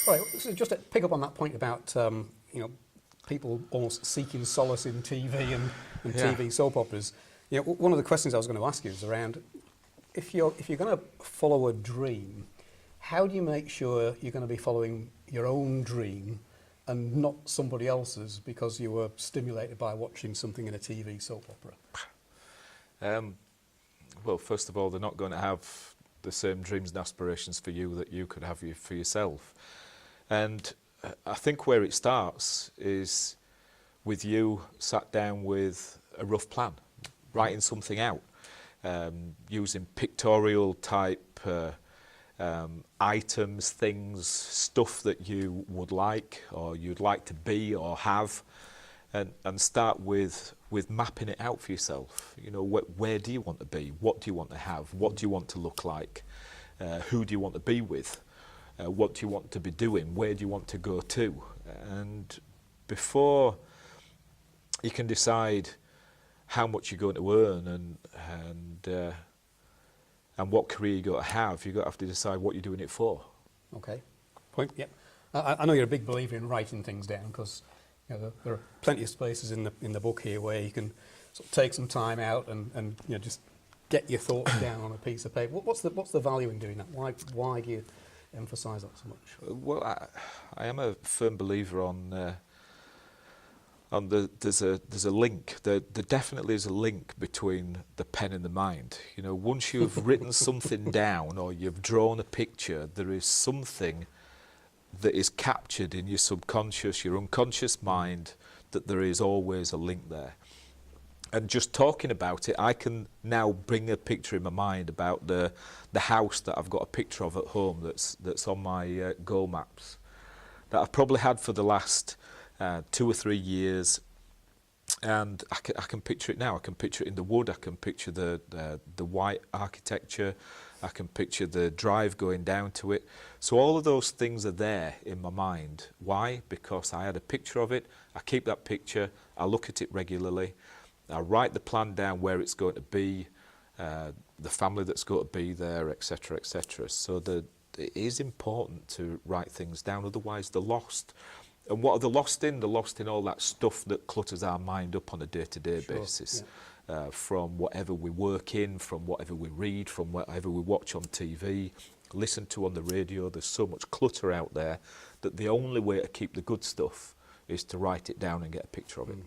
All right, so just to pick up on that point about you know, people almost seeking solace in TV and Yeah. TV soap operas. You know, one of the questions I was going to ask you is around if you're going to follow a dream, how do you make sure you're going to be following your own dream and not somebody else's because you were stimulated by watching something in a TV soap opera? Well, first of all, they're not going to have the same dreams and aspirations for you that you could have for yourself. And I think where it starts is with you sat down with a rough plan, writing something out, using pictorial type items, things, stuff that you would like or you'd like to be or have, and start with mapping it out for yourself. You know, where do you want to be? What do you want to have? What do you want to look like? Who do you want to be with? What do you want to be doing? Where do you want to go to? And before you can decide how much you're going to earn and what career you're going to have, you're going to have to decide what you're doing it for. Okay, point. Yep. I know you're a big believer in writing things down because you know, there are plenty of spaces in the book here where you can sort of take some time out and you know, just get your thoughts down on a piece of paper. What's the value in doing that? Why do you emphasise that so much? Well, I am a firm believer on there's a link. There definitely is a link between the pen and the mind. You know, once you've written something down or you've drawn a picture, there is something that is captured in your subconscious, your unconscious mind, that there is always a link there. And just talking about it, I can now bring a picture in my mind about the house that I've got a picture of at home that's on my goal maps that I've probably had for the last 2 or 3 years, and I can picture it now. I can picture it in the wood. I can picture the white architecture. I can picture the drive going down to it. So all of those things are there in my mind. Why? Because I had a picture of it. I keep that picture. I look at it regularly. I write the plan down where it's going to be, the family that's going to be there, etc., etc. So it is important to write things down. Otherwise, they're lost. And what are they lost in? They're lost in all that stuff that clutters our mind up on a day-to-day basis. Yeah. From whatever we work in, from whatever we read, from whatever we watch on TV, listen to on the radio. There's so much clutter out there that the only way to keep the good stuff is to write it down and get a picture of it.